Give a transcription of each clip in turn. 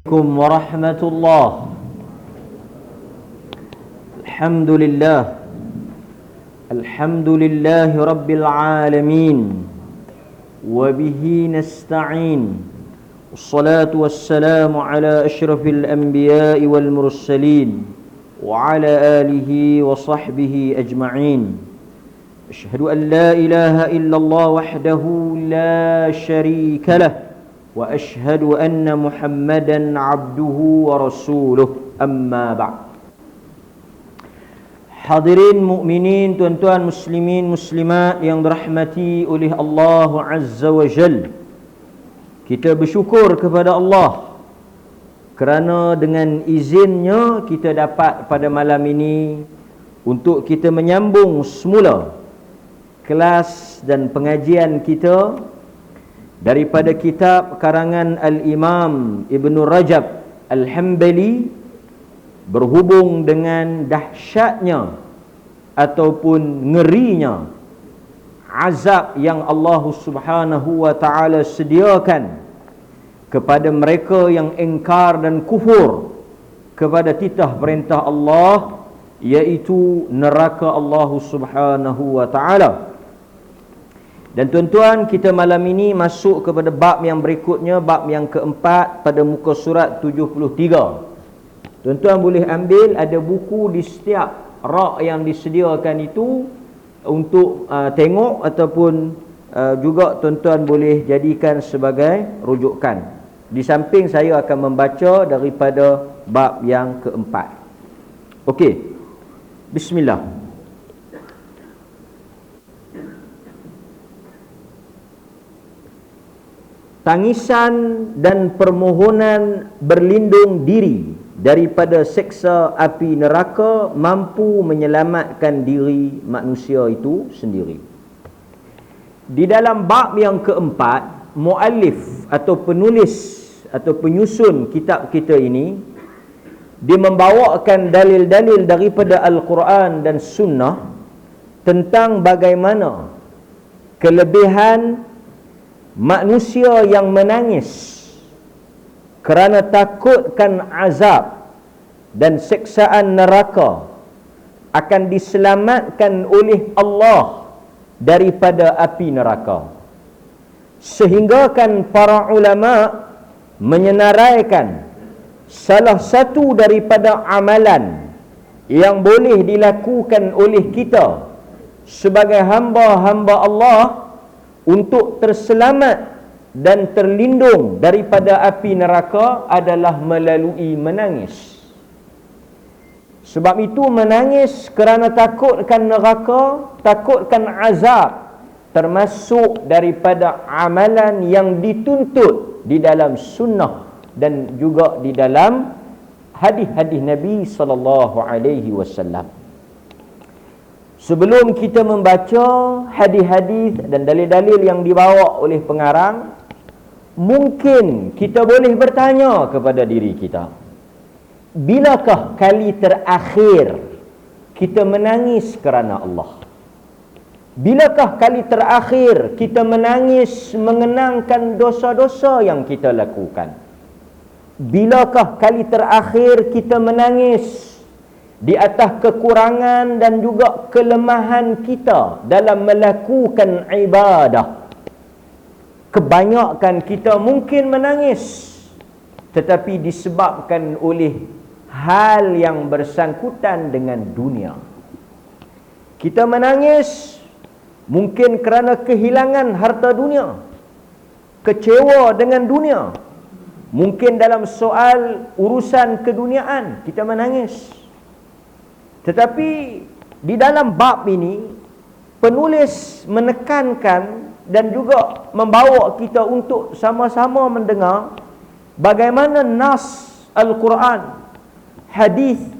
Assalamualaikum warahmatullahi. Alhamdulillah. Alhamdulillahi rabbil alamin. Wa bihi nasta'in. Wassalatu wassalamu ala asyrafil anbiya'i wal mursalin wa ala alihi wa sahbihi ajma'in. Asyhadu an la ilaha illallah wahdahu la syarika lah. Wa ashhadu anna Muhammadan abduhu wa rasuluh, amma ba'd. Hadirin mukminin, tuan-tuan muslimin muslimat yang dirahmati oleh Allah Azza wa Jal, kita bersyukur kepada Allah kerana dengan izinnya kita dapat pada malam ini untuk kita menyambung semula kelas dan pengajian kita daripada kitab karangan Al-Imam Ibn Rajab Al-Hambali berhubung dengan dahsyatnya ataupun ngerinya azab yang Allah Subhanahu wa ta'ala sediakan kepada mereka yang ingkar dan kufur kepada titah perintah Allah, iaitu neraka Allah Subhanahu wa ta'ala. Dan tuan-tuan, kita malam ini masuk kepada bab yang berikutnya, bab yang keempat pada muka surat 73. Tuan-tuan boleh ambil, ada buku di setiap rak yang disediakan itu untuk tengok, ataupun juga tuan-tuan boleh jadikan sebagai rujukan. Di samping saya akan membaca daripada bab yang keempat. Okey, bismillah. Tangisan dan permohonan berlindung diri daripada seksa api neraka mampu menyelamatkan diri manusia itu sendiri. Di dalam bab yang keempat, muallif atau penulis atau penyusun kitab kita ini, dia membawakan dalil-dalil daripada Al-Quran dan Sunnah tentang bagaimana kelebihan manusia yang menangis kerana takutkan azab dan siksaan neraka akan diselamatkan oleh Allah daripada api neraka. Sehingga kan para ulama menyenaraikan salah satu daripada amalan yang boleh dilakukan oleh kita sebagai hamba-hamba Allah untuk terselamat dan terlindung daripada api neraka adalah melalui menangis. Sebab itu menangis kerana takutkan neraka, takutkan azab, termasuk daripada amalan yang dituntut di dalam sunnah dan juga di dalam hadis-hadis Nabi SAW. Sebelum kita membaca hadis-hadis dan dalil-dalil yang dibawa oleh pengarang, mungkin kita boleh bertanya kepada diri kita, bilakah kali terakhir kita menangis kerana Allah? Bilakah kali terakhir kita menangis mengenangkan dosa-dosa yang kita lakukan? Bilakah kali terakhir kita menangis di atas kekurangan dan juga kelemahan kita dalam melakukan ibadah? Kebanyakan kita mungkin menangis, tetapi disebabkan oleh hal yang bersangkutan dengan dunia. Kita menangis mungkin kerana kehilangan harta dunia, kecewa dengan dunia. Mungkin dalam soal urusan keduniaan kita menangis. Tetapi di dalam bab ini, penulis menekankan dan juga membawa kita untuk sama-sama mendengar bagaimana nas Al-Quran, hadis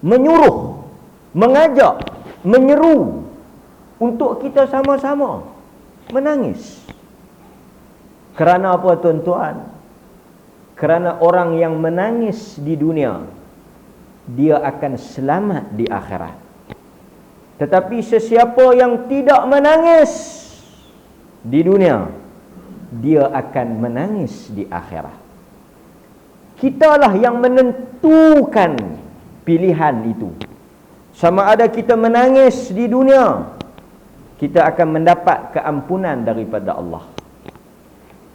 menyuruh, mengajak, menyeru untuk kita sama-sama menangis. Kerana apa, tuan-tuan? Kerana orang yang menangis di dunia, dia akan selamat di akhirat. Tetapi sesiapa yang tidak menangis di dunia, dia akan menangis di akhirat. Kitalah yang menentukan pilihan itu. Sama ada kita menangis di dunia, kita akan mendapat keampunan daripada Allah.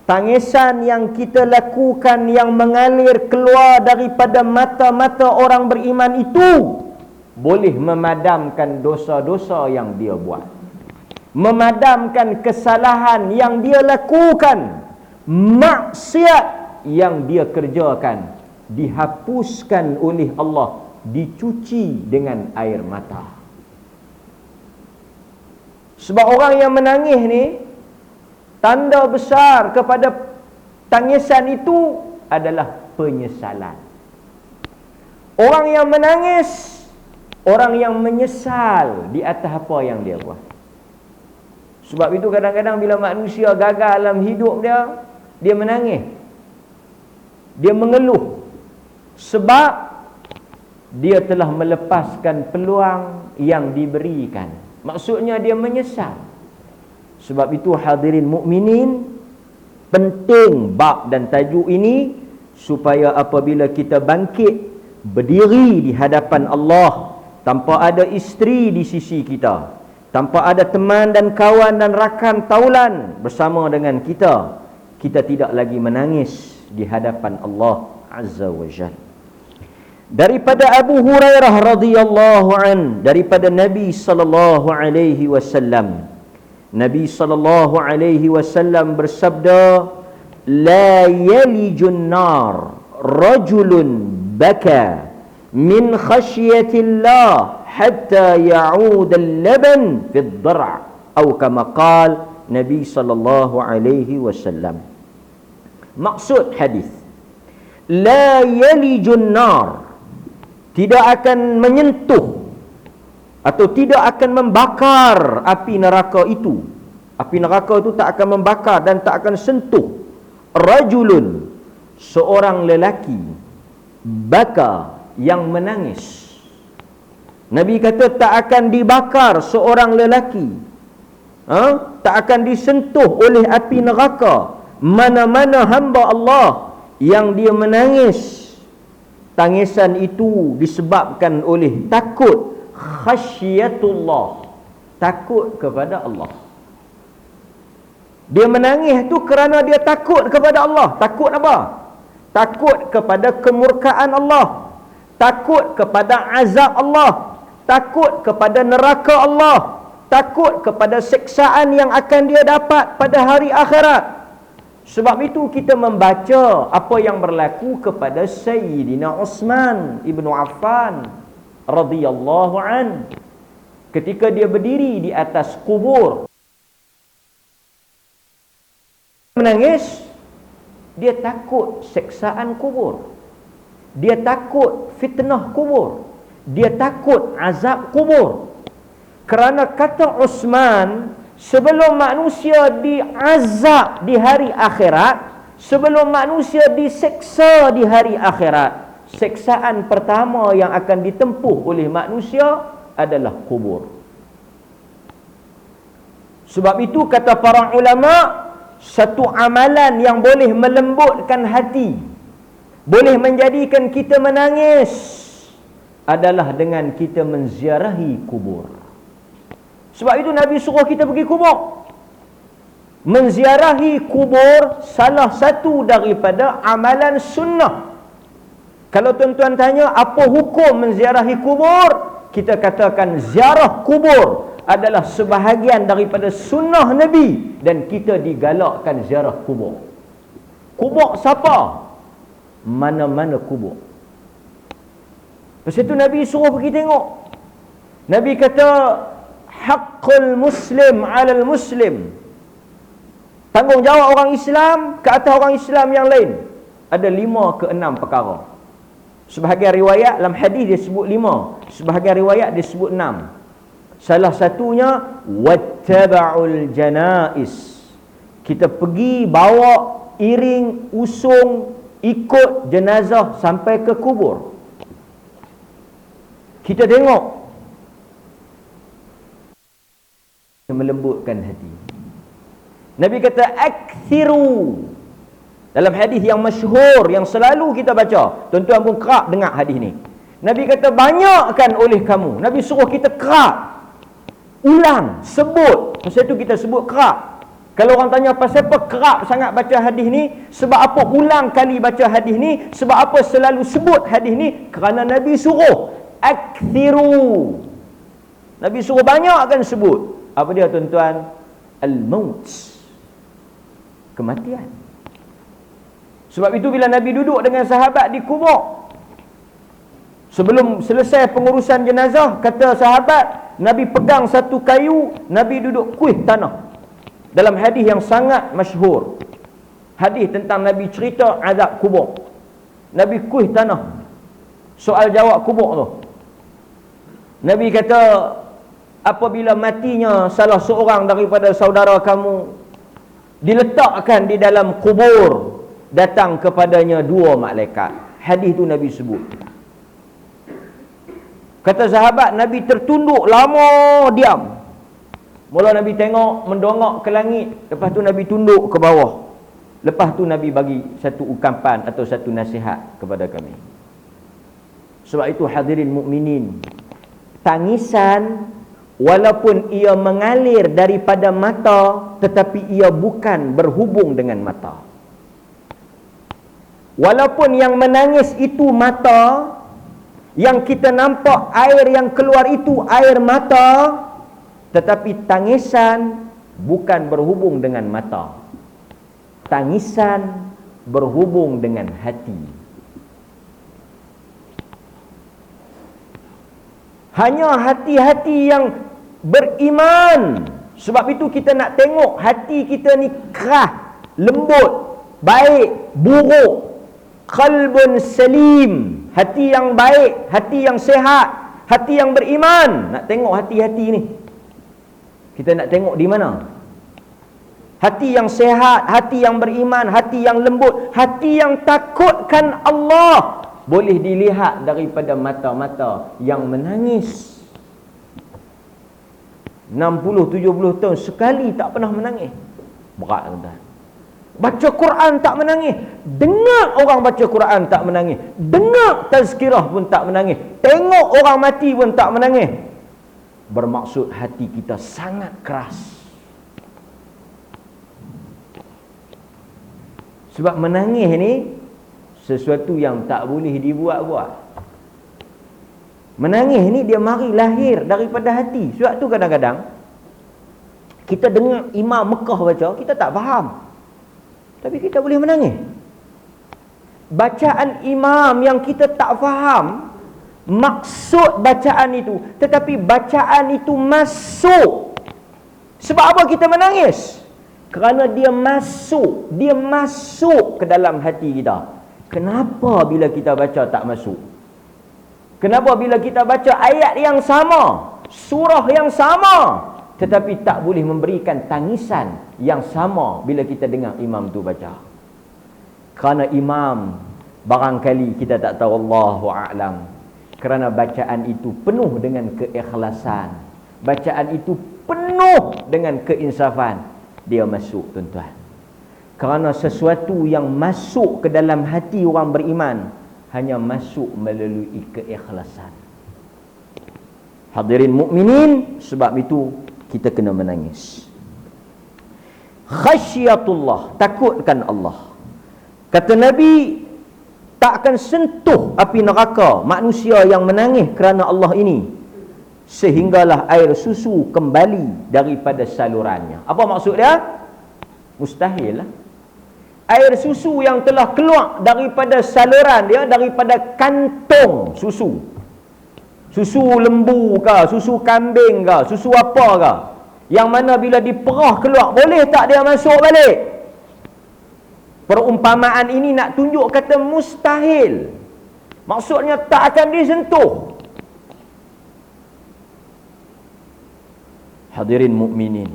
Tangisan yang kita lakukan yang mengalir keluar daripada mata-mata orang beriman itu boleh memadamkan dosa-dosa yang dia buat, memadamkan kesalahan yang dia lakukan, maksiat yang dia kerjakan, dihapuskan oleh Allah, dicuci dengan air mata. Sebab orang yang menangis ni, tanda besar kepada tangisan itu adalah penyesalan. Orang yang menangis, orang yang menyesal di atas apa yang dia buat. Sebab itu kadang-kadang bila manusia gagal dalam hidup dia, dia menangis, dia mengeluh, sebab dia telah melepaskan peluang yang diberikan. Maksudnya dia menyesal. Sebab itu hadirin mukminin, penting bab dan tajuk ini supaya apabila kita bangkit berdiri di hadapan Allah tanpa ada isteri di sisi kita, tanpa ada teman dan kawan dan rakan taulan bersama dengan kita, kita tidak lagi menangis di hadapan Allah Azza wa Jalla. Daripada Abu Hurairah radhiyallahu an, daripada Nabi sallallahu alaihi wasallam, Nabi sallallahu alaihi wasallam bersabda, la yalijun nar rajulun baka min khasyatillah hatta ya'ud al-laban fi ad-dar' atau kama qala Nabi sallallahu alaihi wasallam. Maksud hadis, la yalijun nar, tidak akan menyentuh atau tidak akan membakar api neraka itu. Api neraka itu tak akan membakar dan tak akan sentuh rajulun, seorang lelaki, baka, yang menangis. Nabi kata tak akan dibakar seorang lelaki, tak akan disentuh oleh api neraka mana-mana hamba Allah yang dia menangis. Tangisan itu disebabkan oleh takut, khasyatullah, takut kepada Allah. Dia menangis tu kerana dia takut kepada Allah. Takut apa? Takut kepada kemurkaan Allah, takut kepada azab Allah, takut kepada neraka Allah, takut kepada siksaan yang akan dia dapat pada hari akhirat. Sebab itu kita membaca apa yang berlaku kepada Sayyidina Uthman ibn Affan radhiyallahu an, ketika dia berdiri di atas kubur menangis. Dia takut siksaan kubur, dia takut fitnah kubur, dia takut azab kubur. Kerana kata Uthman, sebelum manusia diazab di hari akhirat, sebelum manusia diseksa di hari akhirat, seksaan pertama yang akan ditempuh oleh manusia adalah kubur. Sebab itu kata para ulama, satu amalan yang boleh melembutkan hati, boleh menjadikan kita menangis, adalah dengan kita menziarahi kubur. Sebab itu Nabi suruh kita pergi kubur. Menziarahi kubur salah satu daripada amalan sunnah. Kalau tuan-tuan tanya apa hukum menziarahi kubur, kita katakan ziarah kubur adalah sebahagian daripada sunnah Nabi, dan kita digalakkan ziarah kubur. Kubur siapa? Mana-mana kubur. Lepas itu Nabi suruh pergi tengok. Nabi kata, haqqul muslim 'alal muslim, tanggungjawab orang Islam ke atas orang Islam yang lain ada 5 ke 6 perkara. Sebahagian riwayat dalam hadis dia sebut 5, sebahagian riwayat dia sebut 6. Salah satunya wattaba'ul janais, kita pergi bawa, iring, usung, ikut jenazah sampai ke kubur. Kita tengok, melembutkan hati. Nabi kata, akthiru Dalam hadis yang masyhur, yang selalu kita baca, tuan-tuan pun kerap dengar hadis ni. Nabi kata, banyakkan oleh kamu. Nabi suruh kita kerap ulang, sebut. Masa tu kita sebut kerap. Kalau orang tanya pasal apa kerap sangat baca hadis ni, sebab apa ulang kali baca hadis ni, sebab apa selalu sebut hadis ni, kerana Nabi suruh akthiru. Nabi suruh banyakkan sebut. Apa dia tuan-tuan? Al-maut, kematian. Sebab itu bila Nabi duduk dengan sahabat di kubur, sebelum selesai pengurusan jenazah, kata sahabat, Nabi pegang satu kayu, Nabi duduk kuih tanah. Dalam hadis yang sangat masyhur, hadis tentang Nabi cerita azab kubur, Nabi kuih tanah, soal jawab kubur tu. Nabi kata, apabila matinya salah seorang daripada saudara kamu, diletakkan di dalam kubur, datang kepadanya dua malaikat. Hadis tu Nabi sebut. Kata sahabat, Nabi tertunduk lama diam. Mula Nabi tengok, mendongak ke langit. Lepas tu Nabi tunduk ke bawah. Lepas tu Nabi bagi satu ukapan atau satu nasihat kepada kami. Sebab itu hadirin mukminin, tangisan walaupun ia mengalir daripada mata, tetapi ia bukan berhubung dengan mata. Walaupun yang menangis itu mata, yang kita nampak air yang keluar itu air mata, tetapi tangisan bukan berhubung dengan mata. Tangisan berhubung dengan hati. Hanya hati-hati yang beriman. Sebab itu kita nak tengok hati kita ni kerah, lembut, baik, buruk. Qalbun salim, hati yang baik, hati yang sehat, hati yang beriman. Nak tengok hati-hati ni, kita nak tengok di mana? Hati yang sehat, hati yang beriman, hati yang lembut, hati yang takutkan Allah, boleh dilihat daripada mata-mata yang menangis. 60-70 tahun sekali tak pernah menangis. Berat tuan-tuan. Baca Quran tak menangis. Dengar orang baca Quran tak menangis. Dengar tazkirah pun tak menangis. Tengok orang mati pun tak menangis. Bermaksud hati kita sangat keras. Sebab menangis ni sesuatu yang tak boleh dibuat-buat. Menangis ni dia mari lahir daripada hati. Sebab tu kadang-kadang kita dengar Imam Mekah baca, kita tak faham, tapi kita boleh menangis. Bacaan imam yang kita tak faham maksud bacaan itu, tetapi bacaan itu masuk. Sebab apa kita menangis? Kerana dia masuk ke dalam hati kita. Kenapa bila kita baca tak masuk? Kenapa bila kita baca ayat yang sama, surah yang sama, tetapi tak boleh memberikan tangisan yang sama bila kita dengar imam tu baca? Kerana imam barangkali kita tak tahu, Allahu a'lam, kerana bacaan itu penuh dengan keikhlasan, bacaan itu penuh dengan keinsafan, dia masuk tuan-tuan. Kerana sesuatu yang masuk ke dalam hati orang beriman hanya masuk melalui keikhlasan. Hadirin mukminin, sebab itu kita kena menangis. Khasyatullah, takutkan Allah. Kata Nabi, tak akan sentuh api neraka manusia yang menangis kerana Allah ini, sehinggalah air susu kembali daripada salurannya. Apa maksud dia? Mustahil lah. Air susu yang telah keluar daripada saluran dia, daripada kantung susu, susu lembu ke, susu kambing ke, susu apa ke, yang mana bila diperah keluar, boleh tak dia masuk balik? Perumpamaan ini nak tunjuk kata mustahil. Maksudnya tak akan disentuh. Hadirin mukminin,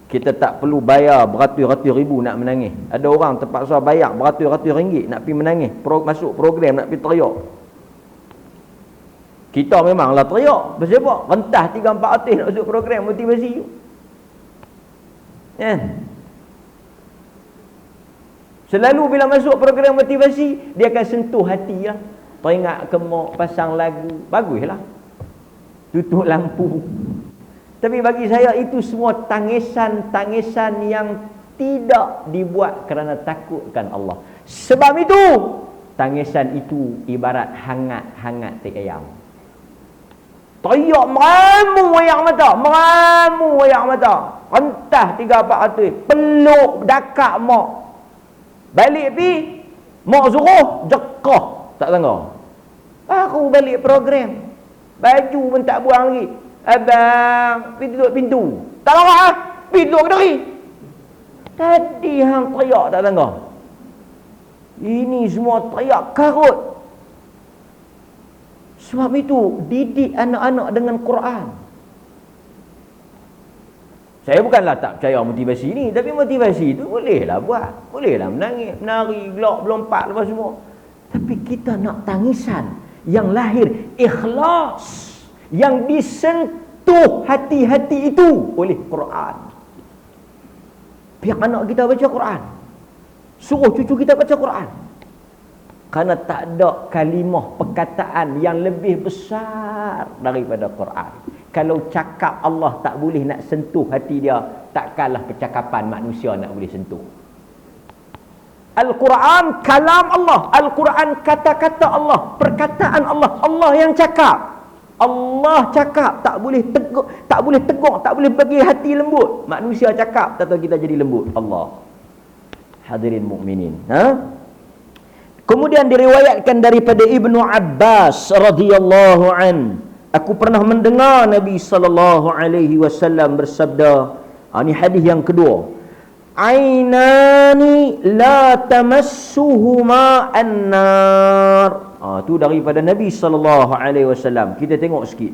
kita tak perlu bayar beratus-ratus ribu nak menangis. Ada orang terpaksa bayar beratus-ratus ringgit nak pergi menangis, masuk program nak pergi teriak. Kita memanglah teriak. Sebab rentah 3-4 nak masuk program motivasi. Kan? Selalu bila masuk program motivasi, dia akan sentuh hati lah. Teringat kemok, pasang lagu, baguslah. Tutup lampu. Tapi bagi saya itu semua tangisan-tangisan yang tidak dibuat kerana takutkan Allah. Sebab itu, tangisan itu ibarat hangat-hangat teh ayam. Tayak meramu ayak mata. Rentah 3-4 peluk dakak mak. Balik pi, mak suruh jekah, tak tengok. Aku balik program. Baju pun tak buang lagi. Abang, pergi duduk pintu. Tak lama ah, pergi duduk kedai. Tadi hang tayak tak tengok. Ini semua tayak karut. Sebab itu, didik anak-anak dengan Quran. Saya bukanlah tak percaya motivasi ni, tapi motivasi itu bolehlah buat. Bolehlah menangis, menari, gelak, melompat lepas semua. Tapi kita nak tangisan yang lahir ikhlas, yang disentuh hati-hati itu oleh Quran. Biar anak kita baca Quran. Suruh cucu kita baca Quran. Kerana tak ada kalimah perkataan yang lebih besar daripada Quran. Kalau cakap Allah tak boleh nak sentuh hati dia, takkanlah percakapan manusia nak boleh sentuh. Al-Quran kalam Allah, Al-Quran kata-kata Allah, perkataan Allah, Allah yang cakap. Allah cakap, tak boleh tegur, tak boleh bagi hati lembut. Manusia cakap, tak tahu kita jadi lembut. Allah. Hadirin mukminin, Kemudian diriwayatkan daripada Ibnu Abbas radhiyallahu an, aku pernah mendengar Nabi sallallahu alaihi wasallam bersabda, ini hadis yang kedua. Ainani la tamassuhuma an-nar. Tu daripada Nabi sallallahu alaihi wasallam. Kita tengok sikit.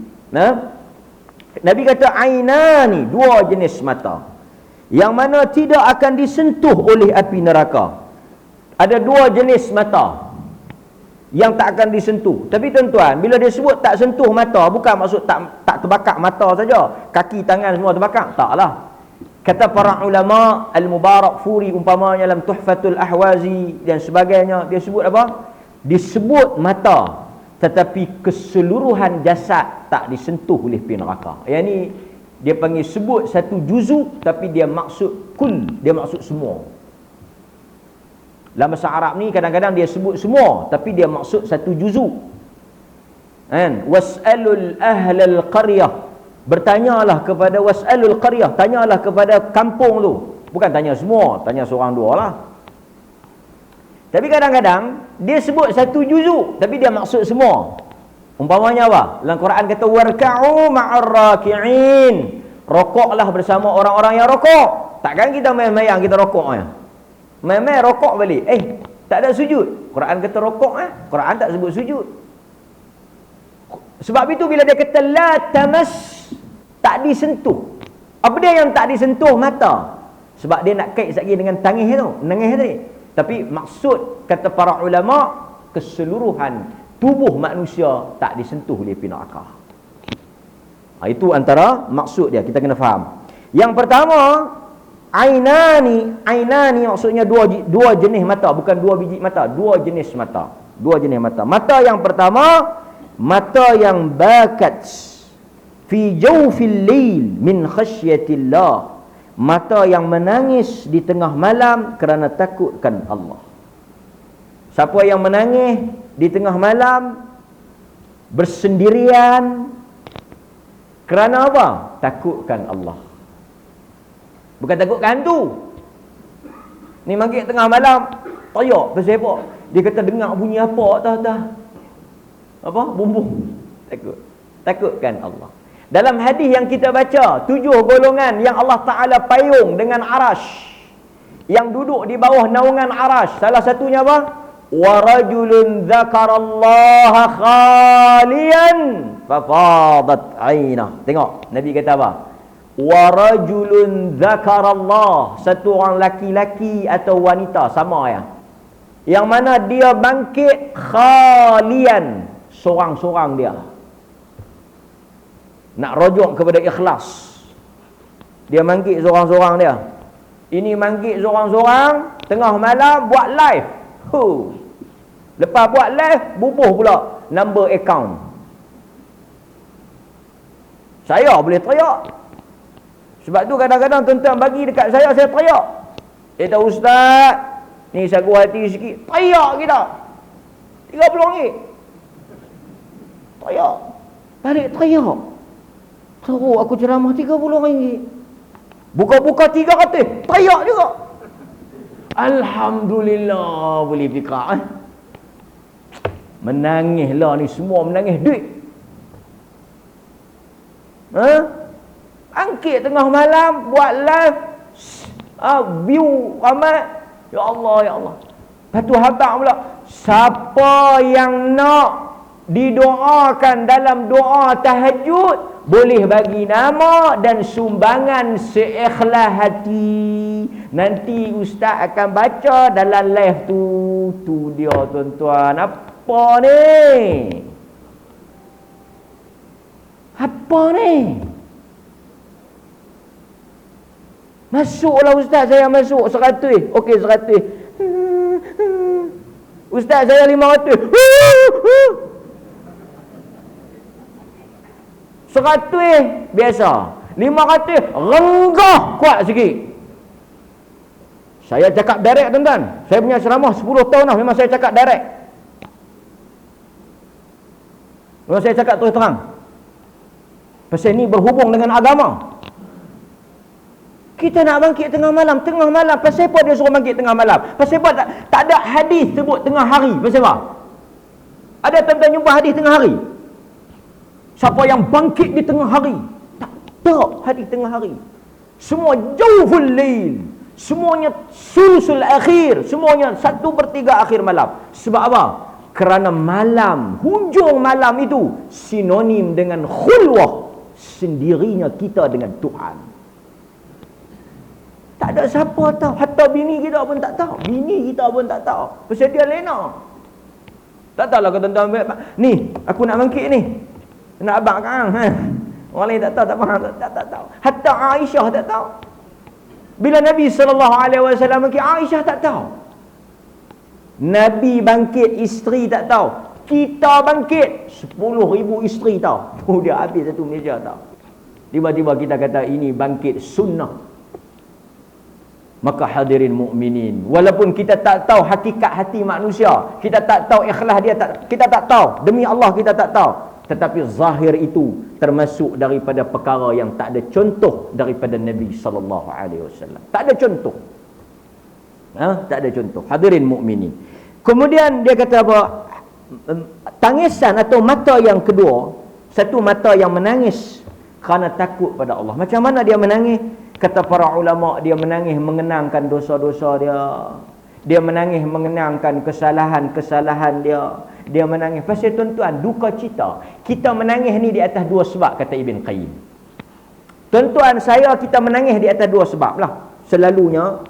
Nabi kata ainani, dua jenis mata yang mana tidak akan disentuh oleh api neraka. Ada dua jenis mata yang tak akan disentuh. Tapi tuan-tuan, bila dia sebut tak sentuh mata, bukan maksud tak terbakar mata saja, kaki tangan semua terbakar. Taklah. Kata para ulama, Al-Mubarak Furi umpamanya dalam Tuhfatul Ahwazi dan sebagainya, dia sebut apa? Disebut mata, tetapi keseluruhan jasad tak disentuh oleh api neraka. Yang ni dia panggil sebut satu juzuk, tapi dia maksud kul, dia maksud semua. Dalam bahasa Arab ni kadang-kadang dia sebut semua, tapi dia maksud satu juzuk. Was'alul ahlal qaryah, bertanyalah kepada was'alul qaryah, tanyalah kepada kampung tu. Bukan tanya semua, tanya seorang dua lah. Tapi kadang-kadang dia sebut satu juzuk, tapi dia maksud semua. Umpamanya apa? Dalam Quran kata warka'u ma'ar raki'in, rokoklah bersama orang-orang yang rokok. Takkan kita main-main kita rokok ya? Main-main rokok balik. Tak ada sujud. Quran kata rokok Quran tak sebut sujud. Sebab itu bila dia kata la tamas, tak disentuh. Apa dia yang tak disentuh? Mata. Sebab dia nak kait lagi dengan tangis tu, menangis tadi. Tapi maksud kata para ulama, keseluruhan tubuh manusia tak disentuh oleh api neraka. Itu antara maksud dia, kita kena faham. Yang pertama, Ainani maksudnya dua jenis mata, bukan dua biji mata, dua jenis mata. Dua jenis mata. Mata yang pertama, mata yang bakat fi jawfil lail min khasyatillah. Mata yang menangis di tengah malam kerana takutkan Allah. Siapa yang menangis di tengah malam bersendirian kerana apa? Takutkan Allah. Bukan takut hantu. Ni maghrib tengah malam, tayak pasal apa? Dia kata dengar bunyi apa atas-atas. Apa? Bumbung. Takut. Takutkan Allah. Dalam hadis yang kita baca, 7 golongan yang Allah Ta'ala payung dengan arash, yang duduk di bawah naungan arash. Salah satunya apa? Warajulun dzakarallaha khalian fafadat ainah. Tengok, Nabi kata apa? Warajulun dzakarallah, satu orang laki-laki atau wanita sama ya, yang mana dia bangkit khalian, seorang-seorang dia nak rujuk kepada ikhlas. Dia bangkit seorang-seorang dia, Ini manggil seorang-seorang tengah malam buat live. Lepas buat live, bubuh pula number account. Saya boleh teriak. Sebab tu kadang-kadang tuan-tuan bagi dekat saya teriak. Tahu ustaz, ni sagu hati sikit. Teriak kita. RM30. Teriak. Balik teriak. Teruk aku ceramah RM30. Buka-buka 300. Teriak juga. Alhamdulillah boleh fikir. Menangislah ni semua, menangis duit. Angkit tengah malam buat live, view ramai. Ya Allah, ya Allah. Lepas tu habaq pula, siapa yang nak didoakan dalam doa tahajud, boleh bagi nama dan sumbangan seikhlas hati. Nanti ustaz akan baca dalam live tu. Tu dia tuan-tuan. Apa ni? Apa ni? Masuklah ustaz, saya masuk 100. Okey 100. Ustaz saya 500. 100 biasa. 500 renggah kuat sikit. Saya cakap direct tuan-tuan. Saya punya ceramah 10 tahun dah memang saya cakap direct. Memang saya cakap terus terang. Pasal ni berhubung dengan agama. Kita nak bangkit tengah malam. Pasal apa dia suruh bangkit tengah malam? Pasal apa tak ada hadis sebut tengah hari? Pasal apa? Ada tuan-tuan jumpa hadis tengah hari? Siapa yang bangkit di tengah hari? Tak ada hadis tengah hari. Semua jawful lail. Semuanya sulusul akhir. Semuanya 1/3 akhir malam. Sebab apa? Kerana malam, hujung malam itu sinonim dengan khulwah, sendirinya kita dengan Tuhan. Tak ada siapa tahu. Hatta bini kita pun tak tahu. Bini kita pun tak tahu. Pasal dia lena. Tak tahulah kata tuan-tuan. Ni, aku nak bangkit ni. Nak abang kan? Orang lain tak tahu, tak faham, tak tahu. Hatta Aisyah tak tahu. Bila Nabi SAW bangkit, Aisyah tak tahu. Nabi bangkit, isteri tak tahu. Kita bangkit, 10,000 isteri tahu. Oh, dia habis satu Malaysia tahu. Tiba-tiba kita kata ini bangkit sunnah. Maka hadirin mukminin, walaupun kita tak tahu hakikat hati manusia, kita tak tahu ikhlas dia, kita tak tahu, demi Allah kita tak tahu, tetapi zahir itu termasuk daripada perkara yang tak ada contoh daripada Nabi SAW. Tak ada contoh. Tak ada contoh. Hadirin mukminin. Kemudian dia kata apa? Tangisan atau mata yang kedua, satu mata yang menangis kerana takut pada Allah. Macam mana dia menangis? Kata para ulama, dia menangis mengenangkan dosa-dosa dia. Dia menangis mengenangkan kesalahan-kesalahan dia. Dia menangis. Pasal tuan-tuan, duka cita. Kita menangis ni di atas dua sebab, kata Ibn Qayyim. Tuan-tuan, kita menangis di atas dua sebab lah. Selalunya,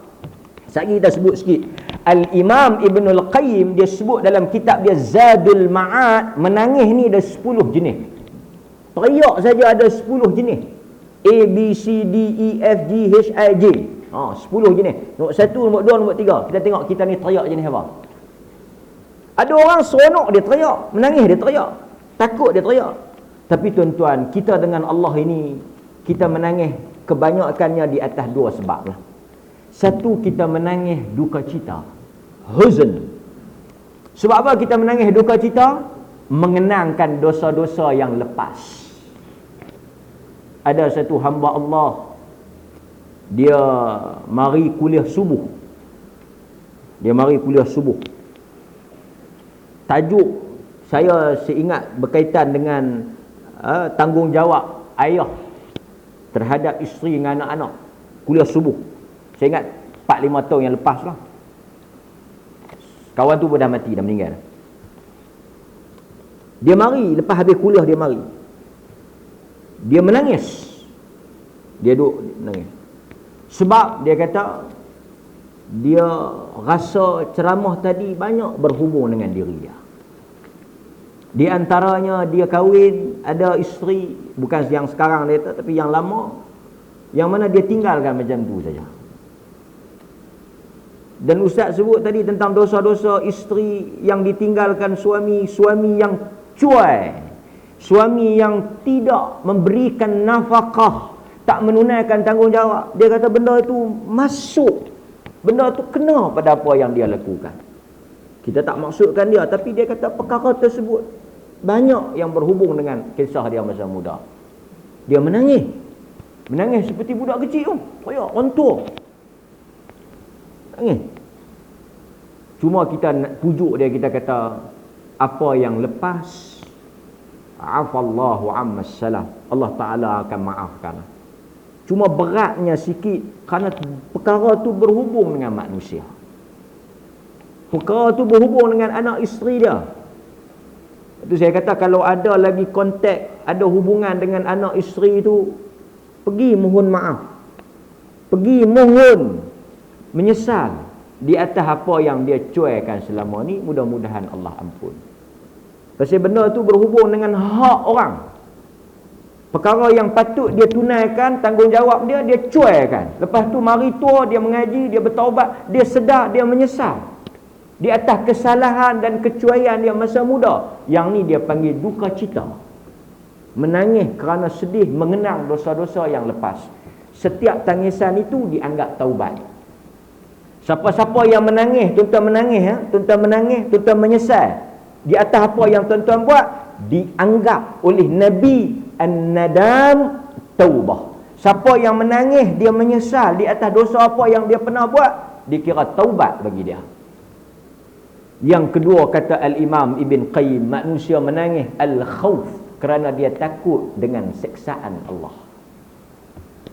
sekali kita sebut sikit. Al-Imam Ibnul Qayyim, dia sebut dalam kitab dia Zadul Ma'ad, menangis ni ada 10 jenis. Teriak saja ada 10 jenis. A, B, C, D, E, F, G, H, I, J. 10 jenis. Nombor 1, nombor 2, nombor 3. Kita tengok kita ni teriak jenis apa. Ada orang seronok dia teriak, menangis dia teriak, takut dia teriak. Tapi tuan-tuan, kita dengan Allah ini, kita menangis kebanyakannya di atas dua sebab lah. Satu, kita menangis duka cita, huzn. Sebab apa kita menangis duka cita? Mengenangkan dosa-dosa yang lepas. Ada satu hamba Allah, dia mari kuliah subuh. Tajuk saya seingat berkaitan dengan tanggungjawab ayah terhadap isteri dengan anak-anak. Kuliah subuh. Saya ingat 4-5 tahun yang lepas lah. Kawan tu pun dah mati, dah meninggal. Dia mari, lepas habis kuliah dia mari. Dia menangis. Dia duduk menangis. Sebab dia kata, dia rasa ceramah tadi banyak berhubung dengan diri dia. Di antaranya dia kahwin, ada isteri, bukan yang sekarang dia, tapi yang lama, yang mana dia tinggalkan macam tu saja. Dan Ustaz sebut tadi tentang dosa-dosa isteri yang ditinggalkan suami, suami yang cuai, suami yang tidak memberikan nafkah, tak menunaikan tanggungjawab. Dia kata benda itu masuk, benda itu kena pada apa yang dia lakukan. Kita tak maksudkan dia, tapi dia kata perkara tersebut banyak yang berhubung dengan kisah dia masa muda. Dia menangis seperti budak kecil tu, koyak rontok. Cuma kita nak pujuk dia, kita kata apa yang lepas, afallahu amma salaf, Allah Ta'ala akan maafkan. Cuma beratnya sikit kerana perkara tu berhubung dengan manusia, perkara tu berhubung dengan anak isteri dia. Itu saya kata kalau ada lagi kontak, ada hubungan dengan anak isteri tu, pergi mohon maaf, pergi mohon menyesal di atas apa yang dia cuaikan selama ni. Mudah-mudahan Allah ampun. Pasal benda tu berhubung dengan hak orang, perkara yang patut dia tunaikan, tanggungjawab dia, dia cuaikan. Lepas tu mari tua, dia mengaji, dia bertaubat, dia sedar, dia menyesal di atas kesalahan dan kecuaian dia masa muda. Yang ni dia panggil duka cita, menangis kerana sedih mengenang dosa-dosa yang lepas. Setiap tangisan itu dianggap taubat. Siapa-siapa yang menangis, tuan-tuan menangis, tuan-tuan menyesal di atas apa yang tuan-tuan buat, dianggap oleh Nabi an-nadam taubah. Siapa yang menangis, dia menyesal di atas dosa apa yang dia pernah buat, dikira taubat bagi dia. Yang kedua, kata Al-Imam Ibn Qayyim, manusia menangis al-khawf, kerana dia takut dengan siksaan Allah.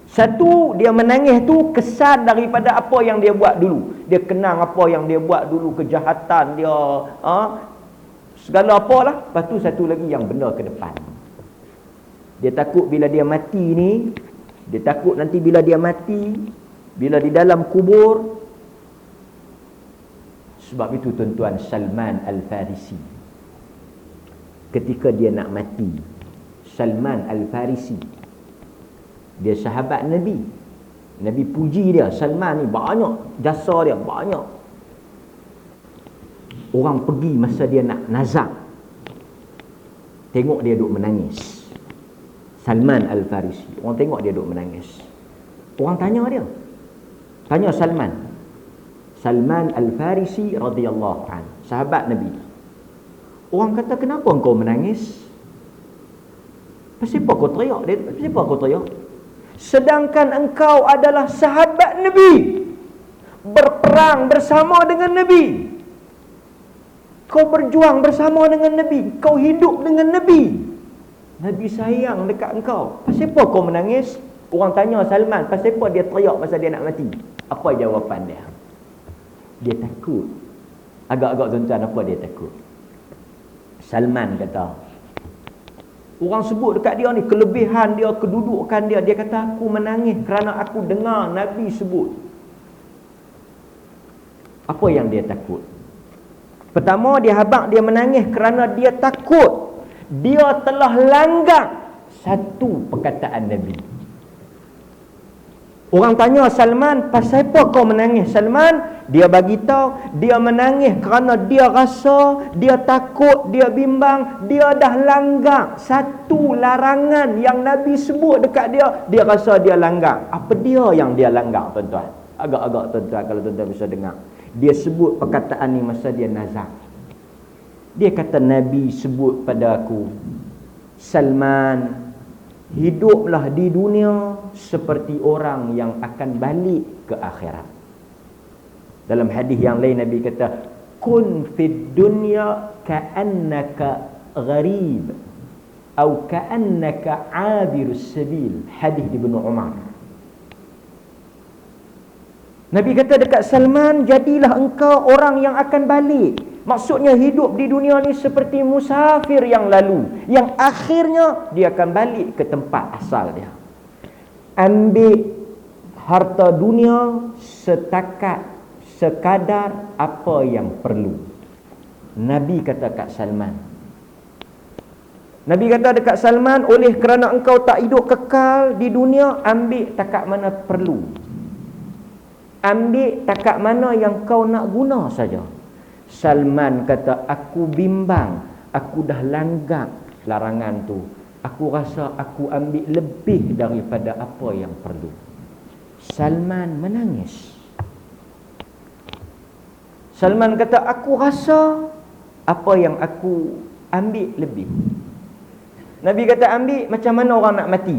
Satu, dia menangis tu kesan daripada apa yang dia buat dulu. Dia kenang apa yang dia buat dulu, kejahatan dia, segala apalah. Lepas tu satu lagi yang benda ke depan. Dia takut bila dia mati ni, dia takut nanti bila dia mati, bila di dalam kubur. Sebab itu tuan-tuan, Salman Al-Farisi, ketika dia nak mati, Salman Al-Farisi, dia sahabat Nabi. Nabi puji dia. Salman ni banyak jasa dia, banyak. Orang pergi masa dia nak nazak, tengok dia duduk menangis. Salman Al-Farisi, orang tengok dia duduk menangis. Orang tanya dia, tanya Salman Al-Farisi radhiyallahu anhu, sahabat Nabi. Orang kata, kenapa engkau menangis? Pasal apa kau teriak? Pasal apa kau teriak? Sedangkan engkau adalah sahabat Nabi, berperang bersama dengan Nabi, kau berjuang bersama dengan Nabi, kau hidup dengan Nabi, Nabi sayang dekat engkau. Pasal apa kau menangis? Orang tanya Salman, pasal apa dia teriak masa dia nak mati? Apa jawapan dia? Dia takut. Agak-agak tuan-tuan, apa dia takut? Salman kata, orang sebut dekat dia ni kelebihan dia, kedudukan dia. Dia kata, aku menangis kerana aku dengar Nabi sebut. Apa yang dia takut? Pertama, dia menangis kerana dia takut dia telah langgar satu perkataan Nabi. Orang tanya Salman, pasal apa kau menangis Salman? Dia bagi tahu, dia menangis kerana dia rasa, dia takut, dia bimbang, dia dah langgar satu larangan yang Nabi sebut dekat dia. Dia rasa dia langgar. Apa dia yang dia langgar, tuan-tuan? Agak-agak tuan-tuan, kalau tuan-tuan bisa dengar. Dia sebut perkataan ni masa dia nazak. Dia kata, Nabi sebut pada aku, Salman, hiduplah di dunia seperti orang yang akan balik ke akhirat. Dalam hadis yang lain Nabi kata, kun fid dunya ka'annaka gharib atau ka'annaka 'abirus sabil. Hadis Ibnu Umar. Nabi kata dekat Salman, jadilah engkau orang yang akan balik. Maksudnya hidup di dunia ni seperti musafir yang lalu, yang akhirnya dia akan balik ke tempat asal dia. Ambil harta dunia sekadar apa yang perlu. Nabi kata kat Salman. Nabi kata dekat Salman, oleh kerana engkau tak hidup kekal di dunia, ambil takat mana perlu. Ambil takat mana yang kau nak guna saja. Salman kata, aku bimbang, aku dah langgar larangan tu. Aku rasa aku ambil lebih daripada apa yang perlu. Salman menangis. Salman kata, aku rasa apa yang aku ambil lebih. Nabi kata, ambil macam mana orang nak mati?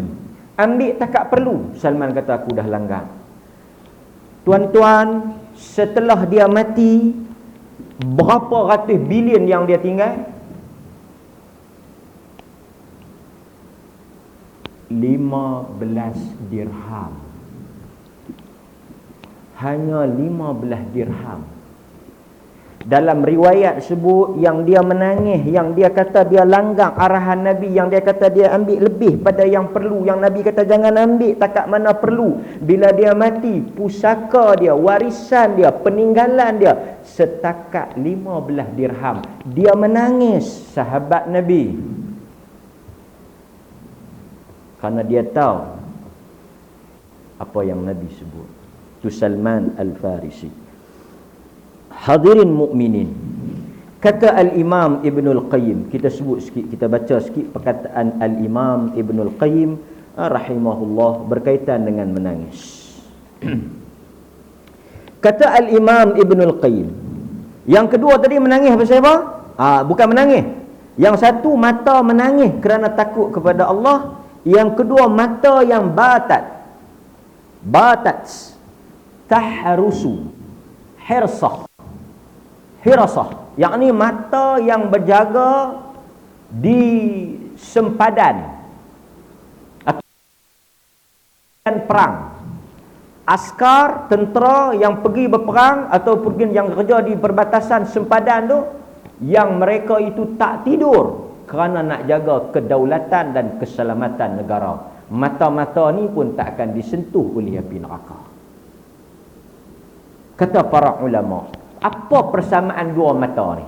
Ambil takat perlu. Salman kata, aku dah langgar. Tuan-tuan, setelah dia mati, berapa ratus bilion yang dia tinggal? 15 dirham. Hanya 15 dirham. Dalam riwayat sebut yang dia menangis, yang dia kata dia langgar arahan Nabi, yang dia kata dia ambil lebih pada yang perlu, yang Nabi kata jangan ambil takat mana perlu. Bila dia mati, pusaka dia, warisan dia, peninggalan dia setakat 15 dirham. Dia menangis, sahabat Nabi, kerana dia tahu apa yang Nabi sebut. Itu Salman Al-Farisi. Hadirin mukminin, kata Al-Imam Ibnul Qayyim, kita sebut sikit, kita baca sikit perkataan Al-Imam Ibnul Qayyim rahimahullah berkaitan dengan menangis. Kata Al-Imam Ibnul Qayyim, yang kedua tadi menangis pasal apa? Bukan menangis. Yang satu mata menangis kerana takut kepada Allah, yang kedua mata yang batat, tahrusu, hirasah, yakni mata yang berjaga di sempadan dan perang. Askar, tentera yang pergi berperang atau pergi yang kerja di perbatasan sempadan tu, yang mereka itu tak tidur kerana nak jaga kedaulatan dan keselamatan negara. Mata-mata ni pun tak akan disentuh oleh api neraka. Kata para ulama, apa persamaan dua mata ni?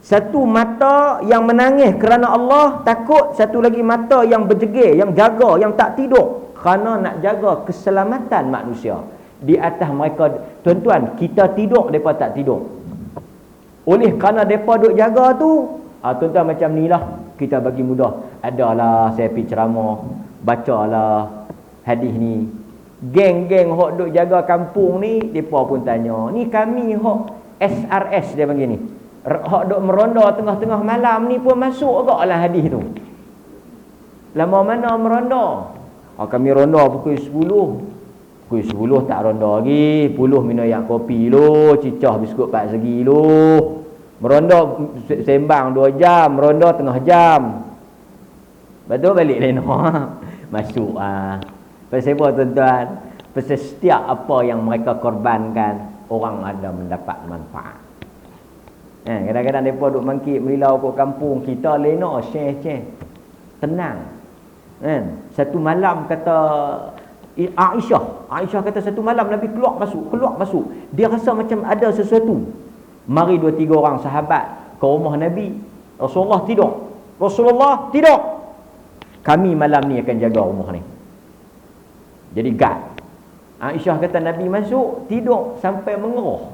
Satu mata yang menangis kerana Allah takut, satu lagi mata yang berjegir, yang jaga, yang tak tidur kerana nak jaga keselamatan manusia. Di atas mereka, tuan-tuan, kita tidur, mereka tak tidur. Oleh kerana mereka duk jaga tu, tuan-tuan, macam ni lah, kita bagi mudah. Adalah saya pergi ceramah, bacalah hadis ni. Geng-geng hok duk jaga kampung ni, depa pun tanya, ni kami hok SRS dia panggil ni, hok duk meronda tengah-tengah malam ni pun masuk agak lah hadis tu. Lama mana meronda? Kami ronda pukul 10. Pukul 10 tak ronda lagi, 10 minum yak kopi lu, cicah biskut 4 segi lu. Meronda sembang 2 jam, meronda tengah jam. Betul balik leno. Masuk Pasal apa, tuan-tuan? Pasal setiap apa yang mereka korbankan, orang ada mendapat manfaat. Kadang-kadang mereka duk mangkit melilau ke kampung, kita lena share-share, tenang. Satu malam kata Aisyah kata, satu malam Nabi keluar masuk. Dia rasa macam ada sesuatu. Mari 2-3 orang sahabat ke rumah Nabi. Rasulullah tidur. Kami malam ni akan jaga rumah ni. Jadi guard. Aisyah kata Nabi masuk, tidur sampai mengeruh.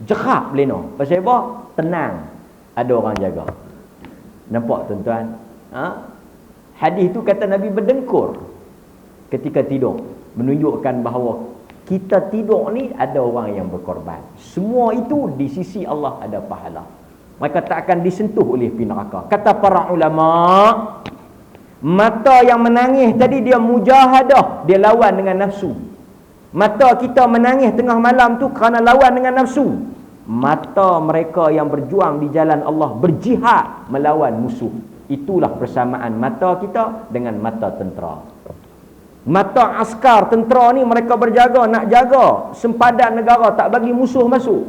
Jerak lena. Pasal apa? Tenang. Ada orang jaga. Nampak, tuan-tuan? Hadis tu kata Nabi berdengkur ketika tidur, menunjukkan bahawa kita tidur ni ada orang yang berkorban. Semua itu di sisi Allah ada pahala. Mereka tak akan disentuh oleh api neraka. Kata para ulama, mata yang menangis tadi dia mujahadah, dia lawan dengan nafsu. Mata kita menangis tengah malam tu kerana lawan dengan nafsu. Mata mereka yang berjuang di jalan Allah, berjihad melawan musuh. Itulah persamaan mata kita dengan mata tentera. Mata askar, tentera ni mereka berjaga, nak jaga sempadan negara, tak bagi musuh masuk.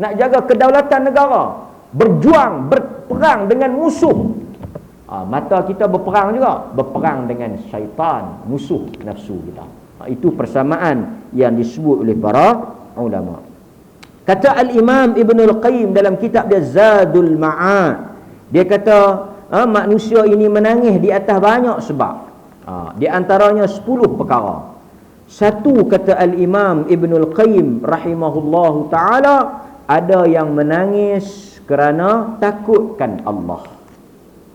Nak jaga kedaulatan negara, berjuang, berperang dengan musuh. Mata kita berperang juga, berperang dengan syaitan, musuh nafsu kita. Itu persamaan yang disebut oleh para ulama. Kata Al-Imam Ibnul Qayyim dalam kitab dia Zadul Ma'ad, dia kata manusia ini menangis di atas banyak sebab. Di antaranya 10 perkara. Satu, kata Al-Imam Ibnul Qayyim rahimahullahu ta'ala, ada yang menangis kerana takutkan Allah.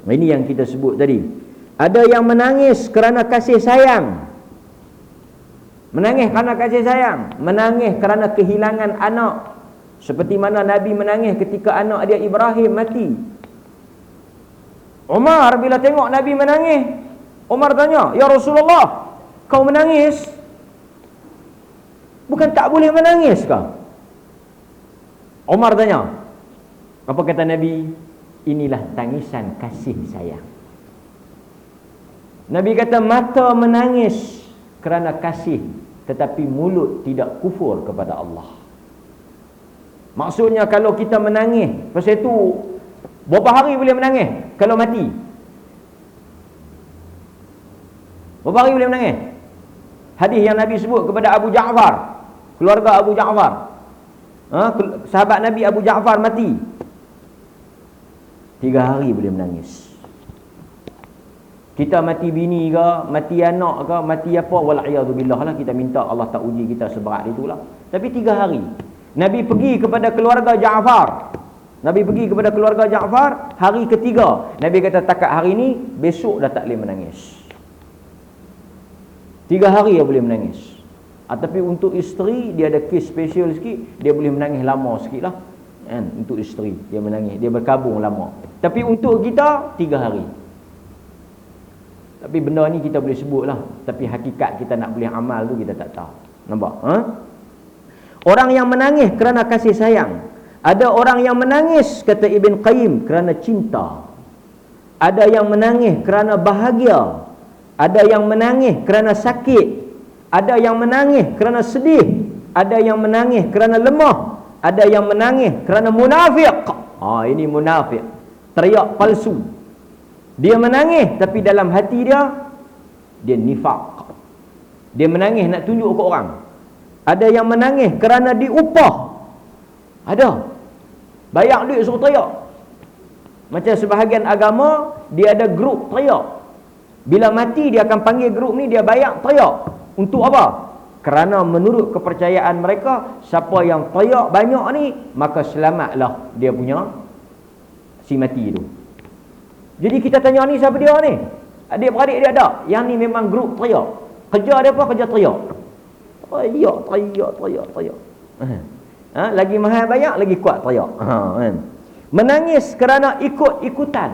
Ini yang kita sebut tadi. Ada yang menangis kerana kasih sayang. Menangis kerana kasih sayang. Menangis kerana kehilangan anak. Seperti mana Nabi menangis ketika anak dia Ibrahim mati. Umar bila tengok Nabi menangis, Umar tanya, "Ya Rasulullah, kau menangis? Bukan tak boleh menangis kah?" Umar tanya. Apa kata Nabi? Inilah tangisan kasih sayang. Nabi kata, mata menangis kerana kasih, tetapi mulut tidak kufur kepada Allah. Maksudnya kalau kita menangis, pasal itu berapa hari boleh menangis kalau mati? Berapa hari boleh menangis? Hadis yang Nabi sebut kepada Abu Ja'far, keluarga Abu Ja'far, sahabat Nabi Abu Ja'far mati, 3 hari boleh menangis. Kita mati bini ke, mati anak ke, mati apa, wal'iyadzubillah lah, kita minta Allah tak uji kita seberat itulah. Tapi 3 hari. Nabi pergi kepada keluarga Ja'far. Nabi pergi kepada keluarga Ja'far hari ketiga. Nabi kata, takat hari ni, besok dah tak boleh menangis. 3 hari dia boleh menangis. Tapi untuk isteri, dia ada kes special sikit, dia boleh menangis lama sikit lah. Untuk isteri, dia menangis, dia berkabung lama. Tapi untuk kita, 3 hari. Tapi benda ni kita boleh sebut lah, tapi hakikat kita nak boleh amal tu kita tak tahu. Nampak? Orang yang menangis kerana kasih sayang. Ada orang yang menangis, kata Ibn Qayyim, kerana cinta. Ada yang menangis kerana bahagia. Ada yang menangis kerana sakit. Ada yang menangis kerana sedih. Ada yang menangis kerana lemah. Ada yang menangis kerana munafik. Ini munafik, teriak palsu. Dia menangis tapi dalam hati dia nifak. Dia menangis nak tunjuk ke orang. Ada yang menangis kerana diupah. Ada. Bayar duit suruh teriak. Macam sebahagian agama, dia ada grup teriak. Bila mati dia akan panggil grup ni, dia bayar teriak. Untuk apa? Kerana menurut kepercayaan mereka, siapa yang teriak banyak ni, maka selamatlah dia punya si mati tu. Jadi kita tanya ni siapa dia ni? Adik-beradik dia ada. Yang ni memang grup teriak. Kerja dia apa? Kerja teriak. Teriak. Lagi mahal bayar, lagi kuat teriak. Menangis kerana ikut-ikutan.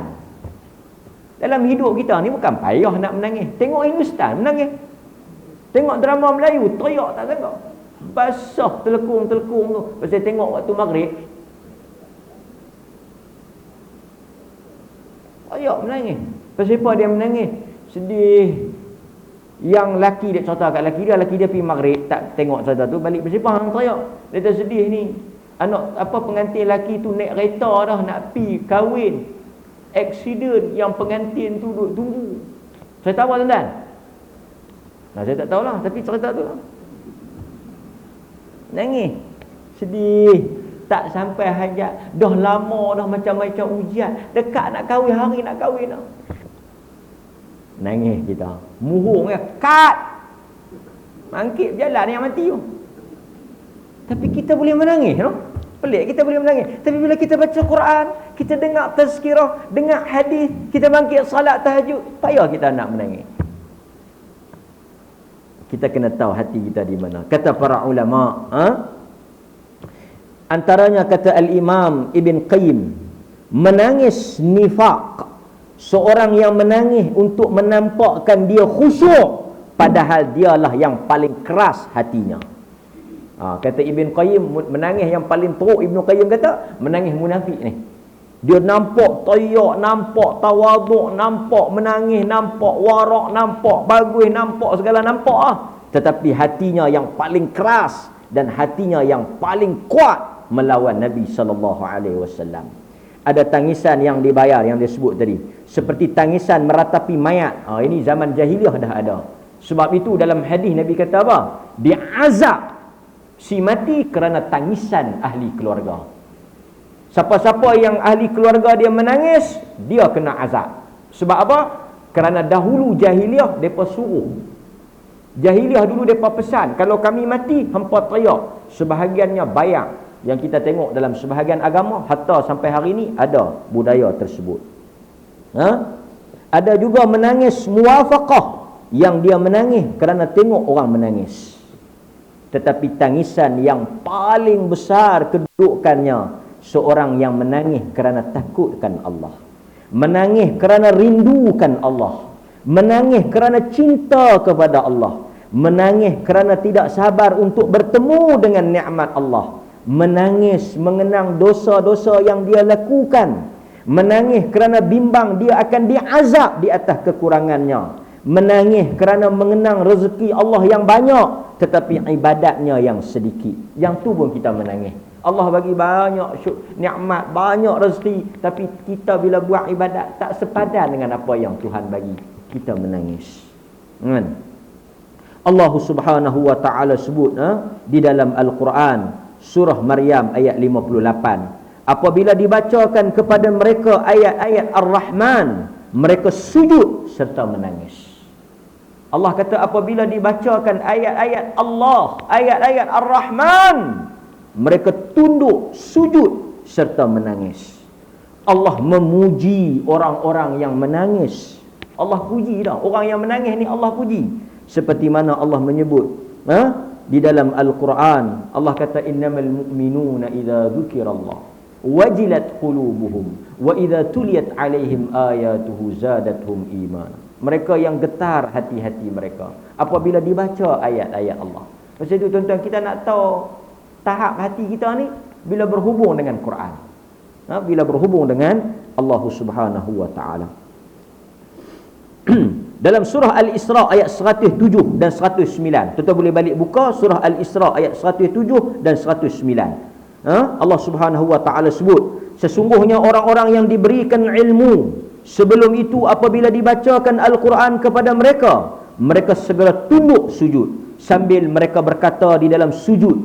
Dalam hidup kita ni bukan payah nak menangis. Tengok Hindustan menangis. Tengok drama Melayu, teriak tak sangka. Basah telekung-telekung tu. Pasal tengok waktu maghrib, teriak menangis. Pasal apa dia menangis? Sedih. Yang laki dia, contoh kat laki dia pergi maghrib, tak tengok cerita tu, balik pasal apa hang teriak? Dia tak sedih ni. Anak pengantin laki tu naik kereta dah nak pi kahwin. Aksiden yang pengantin tu duduk tunggu. Saya tahu tuan-tuan? Saya tak tahulah, tapi cerita tu lah. Nangis, sedih, tak sampai hajat, dah lama dah macam-macam ujian, dekat nak kahwin, hari nak kahwin dah. Nangis kita, murung ya, kat mangkit jalan yang mati tu. Tapi kita boleh menangis, no? Pelik kita boleh menangis. Tapi bila kita baca Quran, kita dengar tazkirah, dengar hadis, kita bangkit salat tahajud, payah kita nak menangis. Kita kena tahu hati kita di mana. Kata para ulama, antaranya kata Al-Imam Ibn Qayyim, menangis nifaq, seorang yang menangis untuk menampakkan dia khusyuk, padahal dialah yang paling keras hatinya. Kata Ibn Qayyim, menangis yang paling teruk, Ibn Qayyim kata, menangis munafik ni. Dia nampak teriak, nampak tawaduk, nampak menangis, nampak warak, nampak bagus, nampak segala, nampak lah. Tetapi hatinya yang paling keras dan hatinya yang paling kuat melawan Nabi SAW. Ada tangisan yang dibayar, yang dia sebut tadi, seperti tangisan meratapi mayat. Ini zaman jahiliah dah ada. Sebab itu dalam hadis Nabi kata apa? Diazab si mati kerana tangisan ahli keluarga. Siapa-siapa yang ahli keluarga dia menangis, dia kena azab. Sebab apa? Kerana dahulu jahiliah mereka suruh Jahiliah dulu mereka pesan, kalau kami mati, hampa teriak. Sebahagiannya bayang. Yang kita tengok dalam sebahagian agama, hatta sampai hari ini ada budaya tersebut. Ada juga menangis muwafaqah, yang dia menangis kerana tengok orang menangis. Tetapi tangisan yang paling besar kedudukannya, seorang yang menangis kerana takutkan Allah, menangis kerana rindukan Allah, menangis kerana cinta kepada Allah, menangis kerana tidak sabar untuk bertemu dengan nikmat Allah, menangis mengenang dosa-dosa yang dia lakukan, menangis kerana bimbang dia akan diazab di atas kekurangannya, menangis kerana mengenang rezeki Allah yang banyak tetapi ibadatnya yang sedikit. Yang tu pun kita menangis. Allah bagi banyak nikmat, banyak rezeki, tapi kita bila buat ibadat tak sepadan dengan apa yang Tuhan bagi, kita menangis. Allah Subhanahu wa taala sebut di dalam Al-Quran surah Maryam ayat 58, apabila dibacakan kepada mereka ayat-ayat Ar-Rahman, mereka sujud serta menangis. Allah kata apabila dibacakan ayat-ayat Allah, ayat-ayat Ar-Rahman, mereka tunduk, sujud serta menangis. Allah memuji orang-orang yang menangis. Allah puji dah orang yang menangis ni, Allah puji. Seperti mana Allah menyebut di dalam Al-Quran, Allah kata innamal mu'minuna idza dzukirallah wajilat qulubuhum wa idza tuliyat alaihim ayatuhu zadatuhum imana. Mereka yang getar hati-hati mereka apabila dibaca ayat-ayat Allah. Pasal itu tuan-tuan, kita nak tahu tahap hati kita ni bila berhubung dengan Quran, bila berhubung dengan Allah Subhanahu wa taala. Dalam surah Al-Isra ayat 107 dan 109, tuan-tuan boleh balik buka surah Al-Isra ayat 107 dan 109. Allah Subhanahu wa taala sebut, sesungguhnya orang-orang yang diberikan ilmu sebelum itu apabila dibacakan Al-Quran kepada mereka, mereka segera tunduk sujud sambil mereka berkata di dalam sujud.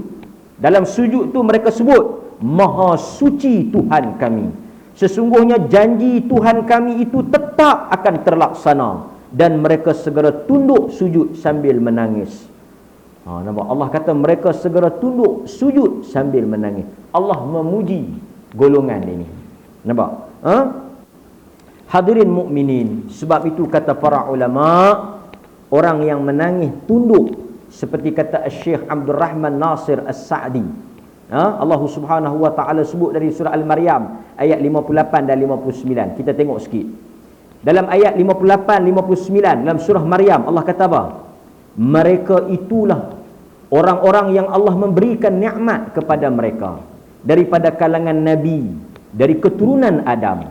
Dalam sujud tu mereka sebut, Maha suci Tuhan kami, sesungguhnya janji Tuhan kami itu tetap akan terlaksana. Dan mereka segera tunduk sujud sambil menangis. Nampak? Allah kata mereka segera tunduk sujud sambil menangis. Allah memuji golongan ini. Nampak? Hadirin mukminin, sebab itu kata para ulama, orang yang menangis tunduk, seperti kata Syekh Abdul Rahman Nasir As-Sa'di. Allah Subhanahu wa taala sebut dari surah Al-Maryam ayat 58 dan 59. Kita tengok sikit. Dalam ayat 58, 59 dalam surah Maryam, Allah kata apa? Mereka itulah orang-orang yang Allah memberikan nikmat kepada mereka daripada kalangan Nabi, dari keturunan Adam,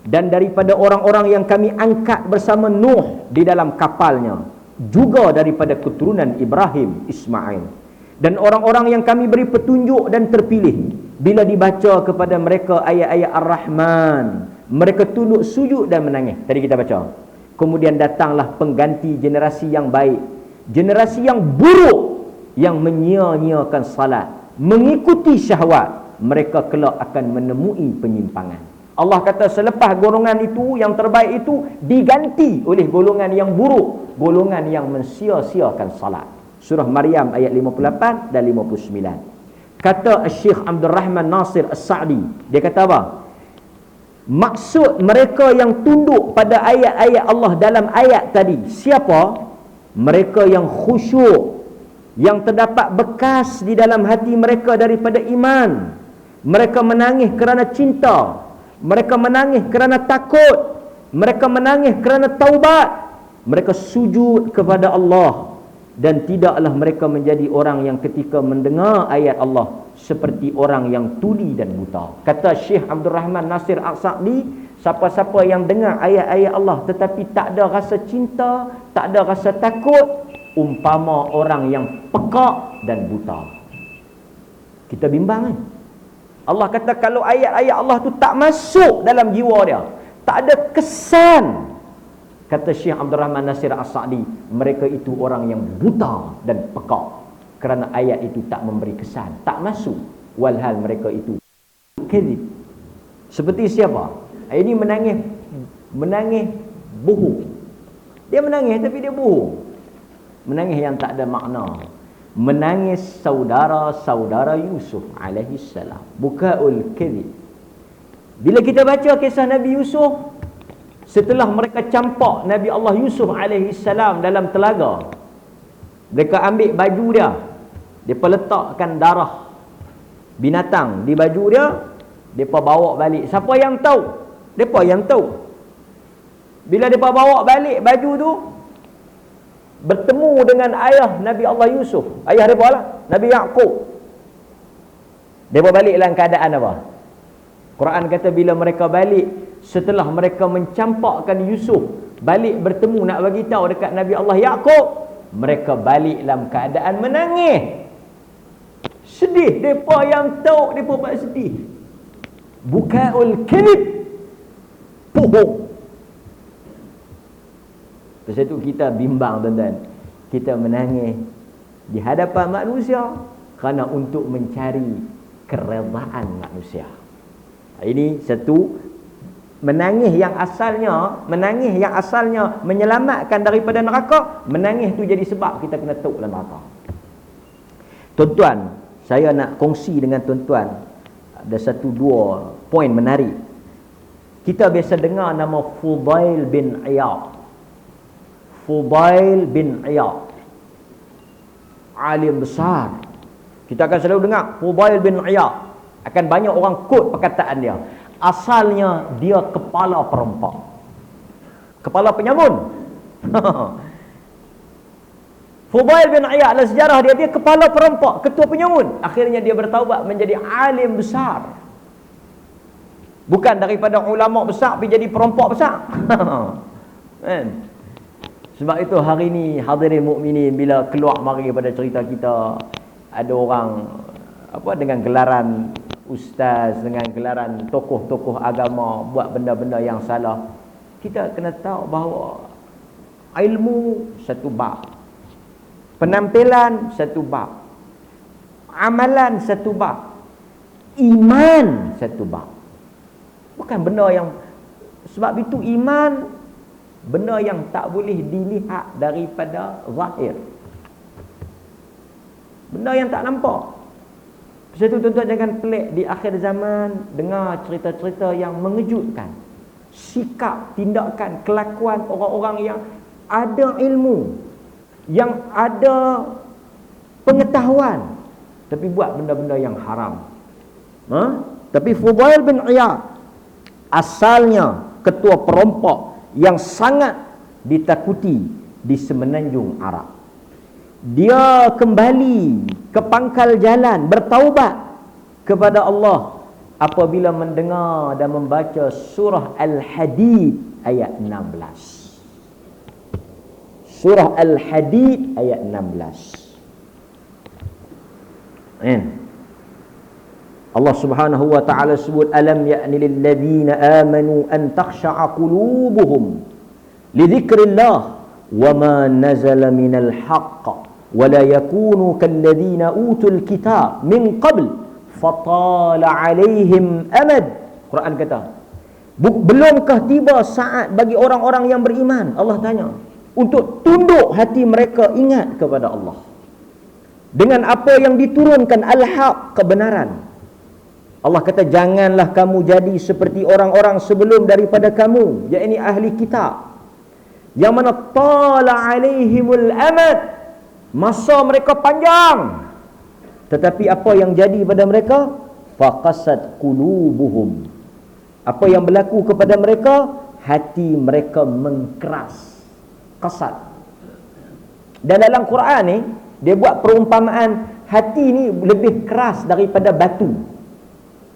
dan daripada orang-orang yang kami angkat bersama Nuh di dalam kapalnya, juga daripada keturunan Ibrahim, Ismail, dan orang-orang yang kami beri petunjuk dan terpilih. Bila dibaca kepada mereka ayat-ayat Ar-Rahman, mereka tunduk sujud dan menangis. Tadi kita baca. Kemudian datanglah pengganti generasi yang baik, generasi yang buruk, yang menyia-nyiakan salat, mengikuti syahwat. Mereka kelak akan menemui penyimpangan. Allah kata selepas golongan itu, yang terbaik itu, diganti oleh golongan yang buruk, golongan yang mensia-siakan salat. Surah Maryam ayat 58 dan 59. Kata Syekh Abdul Rahman Nasir As-Sa'di, dia kata apa? Maksud mereka yang tunduk pada ayat-ayat Allah dalam ayat tadi, siapa? Mereka yang khusyuk, yang terdapat bekas di dalam hati mereka daripada iman. Mereka menangis kerana cinta, mereka menangis kerana takut, mereka menangis kerana taubat, mereka sujud kepada Allah. Dan tidaklah mereka menjadi orang yang ketika mendengar ayat Allah seperti orang yang tuli dan buta. Kata Syekh Abdul Rahman Nasir As-Sa'di, siapa-siapa yang dengar ayat-ayat Allah tetapi tak ada rasa cinta, tak ada rasa takut, umpama orang yang pekak dan buta. Kita bimbang kan? Allah kata kalau ayat-ayat Allah tu tak masuk dalam jiwa dia, tak ada kesan, kata Syekh Abdul Rahman Nasir As-Sa'di, mereka itu orang yang buta dan pekak kerana ayat itu tak memberi kesan, tak masuk. Walhal mereka itu kadzib. Seperti siapa? Ini menangis bohong. Dia menangis tapi dia bohong. Menangis yang tak ada makna. Menangis saudara-saudara Yusuf alaihi salam. Bukaul kadhib. Bila kita baca kisah Nabi Yusuf, setelah mereka campak Nabi Allah Yusuf alaihi salam dalam telaga, mereka ambil baju dia, mereka letakkan darah binatang di baju dia, mereka bawa balik. Siapa yang tahu? Mereka yang tahu. Bila mereka bawa balik baju tu, bertemu dengan ayah Nabi Allah Yusuf, ayah mereka lah, Nabi Yaqub. Mereka balik dalam keadaan apa? Quran kata bila mereka balik, setelah mereka mencampakkan Yusuf, balik bertemu nak bagi tahu dekat Nabi Allah Yaqub, mereka balik dalam keadaan menangis. Sedih. Mereka yang tahu, mereka buat sedih. Bukaul kadhib. Bohong. Sebab itu kita bimbang, tuan-tuan. Kita menangis di hadapan manusia kerana untuk mencari keredaan manusia. Ini satu. Menangis yang asalnya menyelamatkan daripada neraka, menangis tu jadi sebab kita kena tuk dalam neraka. Tuan-tuan, saya nak kongsi dengan tuan-tuan ada satu dua poin menarik. Kita biasa dengar nama Fudail bin Iyad. Fudail bin Iyad, alim besar. Kita akan selalu dengar Fudail bin Iyad. Akan banyak orang quote perkataan dia. Asalnya dia kepala perompak, kepala penyamun. Fudail bin Iyad dalam sejarah dia kepala perompak, ketua penyamun. Akhirnya dia bertaubat menjadi alim besar. Bukan daripada ulama besar pergi jadi perompak besar. Kan? Sebab itu hari ini hadirin mukminin, bila keluar mari pada cerita kita, ada orang dengan gelaran ustaz, dengan gelaran tokoh-tokoh agama buat benda-benda yang salah, kita kena tahu bahawa ilmu satu bab, penampilan satu bab, amalan satu bab, iman satu bab. Bukan benda yang, sebab itu iman benda yang tak boleh dilihat daripada zahir, benda yang tak nampak. Sebab itu tuan-tuan jangan pelik di akhir zaman dengar cerita-cerita yang mengejutkan. Sikap, tindakan, kelakuan orang-orang yang ada ilmu, yang ada pengetahuan, tapi buat benda-benda yang haram. Tapi Fudail bin Iyad asalnya ketua perompak yang sangat ditakuti di semenanjung Arab. Dia kembali ke pangkal jalan, bertaubat kepada Allah apabila mendengar dan membaca surah Al-Hadid ayat 16. Surah Al-Hadid ayat 16. Allah Subhanahu wa taala sebut, alam ya'ni lil ladzina amanu an takhsha'a qulubuhum li dzikrillah wa ma nazala minal haqq ولا يكونوا كالذين أوتوا الكتاب من قبل فطال عليهم أمد. Quran kata, belumkah tiba saat bagi orang-orang yang beriman, Allah tanya, untuk tunduk hati mereka ingat kepada Allah dengan apa yang diturunkan, al-haq, kebenaran. Allah kata, janganlah kamu jadi seperti orang-orang sebelum daripada kamu, yakni ahli kitab, yang mana tala alaihimul amad, masa mereka panjang, tetapi apa yang jadi pada mereka? Faqasat qulubuhum, apa yang berlaku kepada mereka? Hati mereka mengkeras, kasat. Dan dalam Quran ni dia buat perumpamaan hati ni lebih keras daripada batu.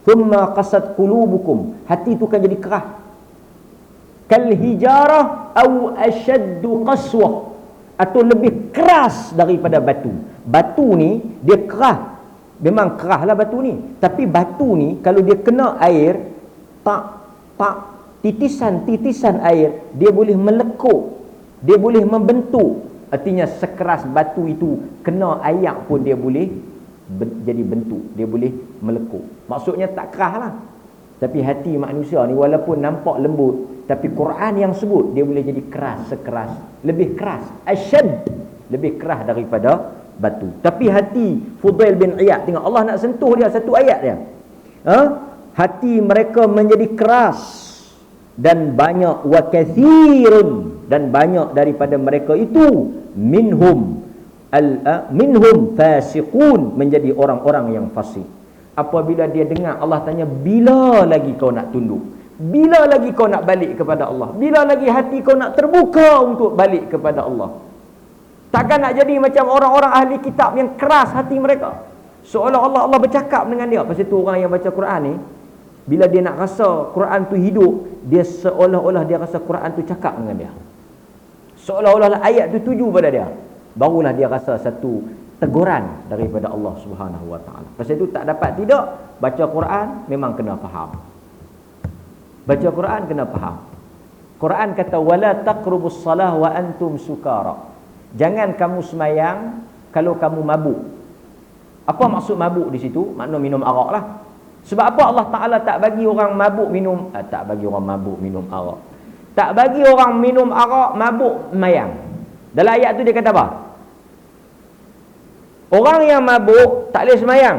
Thumma qasat qulubukum, hati tu kan jadi keras. Kal hijarah au ashaddu qaswah, atau lebih keras daripada batu. Batu ni dia keras, memang keraslah batu ni, tapi batu ni kalau dia kena air, tak titisan-titisan air, dia boleh melekuk, dia boleh membentuk. Artinya sekeras batu itu, kena air pun dia boleh jadi bentuk, dia boleh melekuk. Maksudnya tak keras lah. Tapi hati manusia ni walaupun nampak lembut, Tapi Quran yang sebut, dia boleh jadi keras, sekeras, lebih keras, asyad, lebih keras daripada batu. Tapi hati Fudail bin Iyad, tengok Allah nak sentuh dia satu ayat dia. Hati mereka menjadi keras, dan banyak, wa kathirun, dan banyak daripada mereka itu minhum fasiqun, menjadi orang-orang yang fasik. Apabila dia dengar Allah tanya, bila lagi kau nak tunduk? Bila lagi kau nak balik kepada Allah? Bila lagi hati kau nak terbuka untuk balik kepada Allah? Takkan nak jadi macam orang-orang ahli kitab yang keras hati mereka, seolah-olah Allah bercakap dengan dia. Pasal tu orang yang baca Quran ni, bila dia nak rasa Quran tu hidup, dia seolah-olah dia rasa Quran tu cakap dengan dia, seolah-olah ayat tu tuju pada dia. Barulah dia rasa satu teguran daripada Allah Subhanahu Wa Taala. Pasal itu tak dapat tidak, baca Quran memang kena faham. Baca Quran kena faham. Quran kata wala taqrubus salah wa antum sukara. Jangan kamu semayang kalau kamu mabuk. Apa maksud mabuk di situ? Makna minum arak lah. Sebab apa Allah Taala tak bagi orang mabuk minum tak bagi orang mabuk minum arak. Tak bagi orang minum arak mabuk semayang. Dalam ayat tu dia kata apa? Orang yang mabuk tak boleh semayang.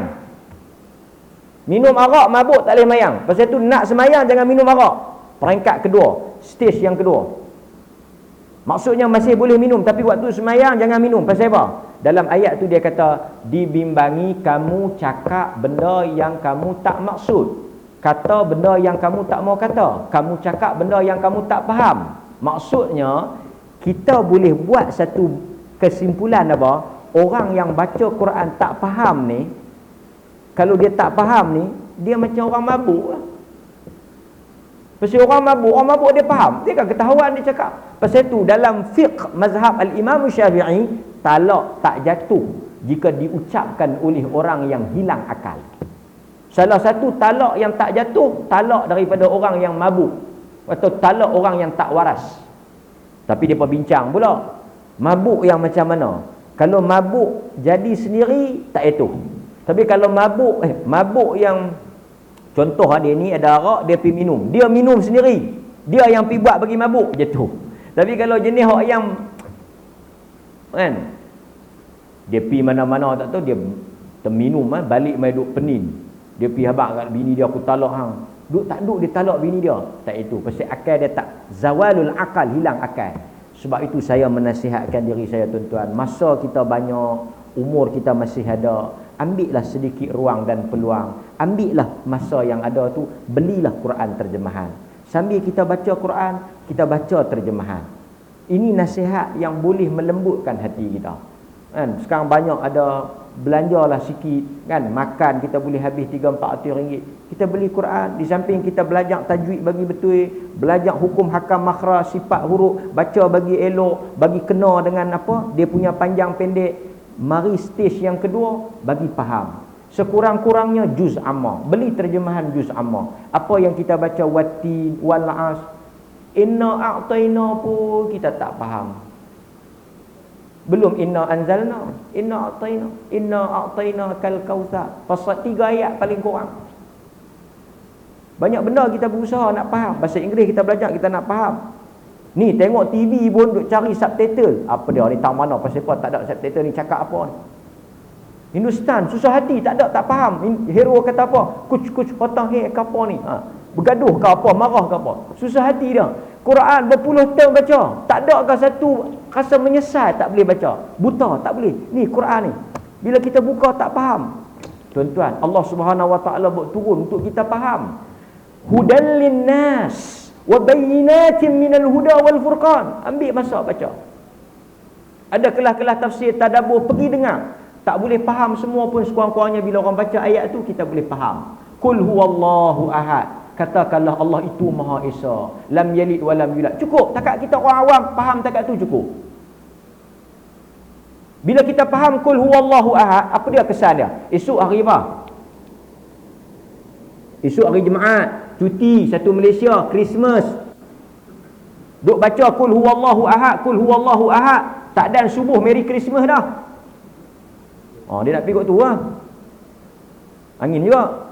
Minum arak mabuk tak boleh semayang. Pasal tu nak semayang jangan minum arak. Peringkat kedua, stage yang kedua. Maksudnya masih boleh minum, tapi waktu semayang jangan minum. Pasal apa? Dalam ayat tu dia kata, dibimbangi kamu cakap benda yang kamu tak maksud, kata benda yang kamu tak mau kata, kamu cakap benda yang kamu tak faham. Maksudnya kita boleh buat satu kesimpulan apa? Orang yang baca Quran tak faham ni, kalau dia tak faham ni, dia macam orang mabuk lah. Pasal orang mabuk dia faham, dia kan ketahuan dia cakap. Pasal tu dalam fiqh mazhab al-Imam Syafi'i, talak tak jatuh jika diucapkan oleh orang yang hilang akal. Salah satu talak yang tak jatuh, talak daripada orang yang mabuk, atau talak orang yang tak waras. Tapi dia perbincang pula, mabuk yang macam mana? Kalau mabuk jadi sendiri tak jatuh. Tapi kalau mabuk yang contoh dia ni ada arak, dia pergi minum, dia minum sendiri, dia yang pergi buat bagi mabuk, jatuh. Tapi kalau jenis orang yang kan, dia pergi mana-mana tak tahu, dia terminum balik mai duk penin, dia pergi habaq kat bini dia, aku talak hang, tak duk dia talak bini dia, tak itu. Pasal akal dia tak, zawalul akal, hilang akal. Sebab itu saya menasihatkan diri saya tuan-tuan, masa kita banyak, umur kita masih ada, ambillah sedikit ruang dan peluang, ambillah masa yang ada tu, belilah Quran terjemahan. Sambil kita baca Quran, kita baca terjemahan. Ini nasihat yang boleh melembutkan hati kita. Kan? Sekarang banyak ada, belanjalah sikit kan, makan kita boleh habis 3-4 ringgit. Kita beli Quran, di samping kita belajar tajwid bagi betul, belajar hukum hakam makhraj, sifat huruf, baca bagi elok, bagi kena dengan apa? Dia punya panjang pendek. Mari stage yang kedua, bagi faham. Sekurang-kurangnya juz amma, beli terjemahan juz amma. Apa yang kita baca wattin wal as, inna a'tayna pun kita tak faham. Belum inna anzalna, inna a'tayna kal kautsar. Pasal 3 ayat paling kurang. Banyak benda kita berusaha nak faham. Bahasa Inggeris kita belajar, kita nak faham. Ni tengok TV pun duk cari subtitle. Apa dia ni, tahu mana pasal apa tak ada subtitle ni, cakap apa ni. Hindustan susah hati, tak ada, tak faham. Hero kata apa? Kuch hotang he ke apa ni? Bergaduh ke apa, marah ke apa. Susah hati dia. Quran berpuluh tahun baca, tak ada ke satu rasa menyesal tak boleh baca. Buta tak boleh. Ni Quran ni. Bila kita buka tak faham. Tuan-tuan, Allah Subhanahu Wa Taala buat turun untuk kita faham. Hudal linnas wa bayyinatin minal huda wal furqan. Ambil masa baca. Ada kelas-kelas tafsir tadabbur, pergi dengar. Tak boleh faham semua pun, sekurang-kurangnya bila orang baca ayat tu kita boleh faham. Qul huwallahu ahad. Katakanlah Allah itu Maha Esa. Lam yalid wa lam yulad. Cukup. Takat kita orang awam faham takat tu cukup. Bila kita faham qul huwallahu ahad, apa dia kesan dia? Esok hari apa? Esok hari Jumaat, cuti satu Malaysia, Christmas. Duk baca qul huwallahu ahad, qul huwallahu ahad. Tak dan subuh Merry Christmas dah. Oh, dia nak pergi kot tu lah. Angin juga.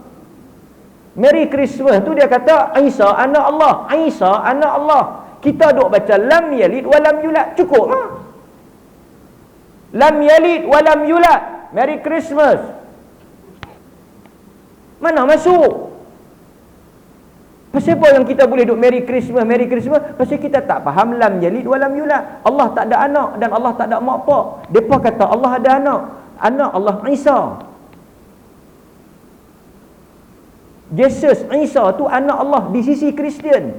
Merry Christmas tu dia kata Isa anak Allah, Isa anak Allah. Kita duk baca lam yalid wa lam yulad, cukup ha? Lam yalid wa lam yulad, Merry Christmas. Mana masuk? Pasal apa yang kita boleh duk Merry Christmas, Merry Christmas? Pasal kita tak faham lam yalid wa lam yulad. Allah tak ada anak dan Allah tak ada mak pak. Depa kata Allah ada anak. Anak Allah Isa. Jesus, Isa tu anak Allah di sisi Kristian.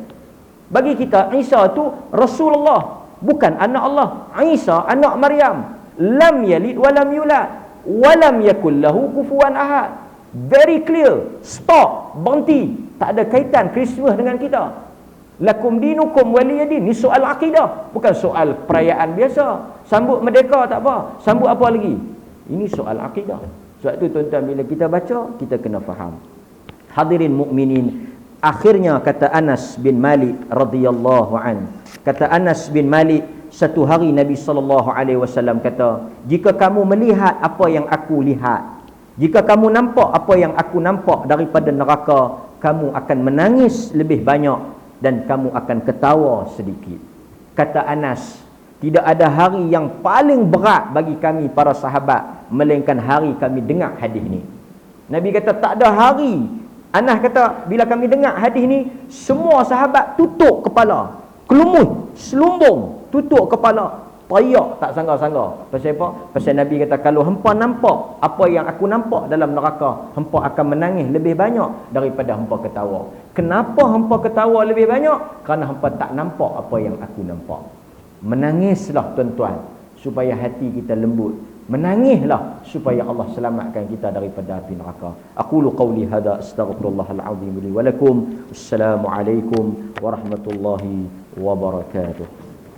Bagi kita Isa tu Rasulullah, bukan anak Allah. Isa anak Maryam. Lam yalid wa lam yulad wa lam yakul lahu kufuwan ahad. Very clear. Stop, berhenti. Tak ada kaitan Christmas dengan kita. Lakum dinukum waliyadin. Ni soal akidah, bukan soal perayaan biasa. Sambut merdeka tak apa, sambut apa lagi? Ini soal akidah. Sebab tu tuan-tuan, bila kita baca, kita kena faham. Hadirin mukminin, akhirnya kata Anas bin Malik radhiyallahu an. Kata Anas bin Malik, satu hari Nabi SAW kata, jika kamu melihat apa yang aku lihat, jika kamu nampak apa yang aku nampak daripada neraka, kamu akan menangis lebih banyak dan kamu akan ketawa sedikit. Kata Anas, tidak ada hari yang paling berat bagi kami para sahabat melainkan hari kami dengar hadis ni. Nabi kata tak ada hari. Anas kata bila kami dengar hadis ni, semua sahabat tutup kepala, kelumuh, selumbung, tutup kepala, tayak tak sangga-sangga. Pasal apa? Pasal Nabi kata kalau hampa nampak apa yang aku nampak dalam neraka, hampa akan menangis lebih banyak daripada hampa ketawa. Kenapa hampa ketawa lebih banyak? Kerana hampa tak nampak apa yang aku nampak. Menangislah tuan-tuan supaya hati kita lembut. Menangislah supaya Allah selamatkan kita daripada api neraka. Aqulu qawli hadza astaghfirullahal azim li wa lakum. Assalamualaikum warahmatullahi wabarakatuh.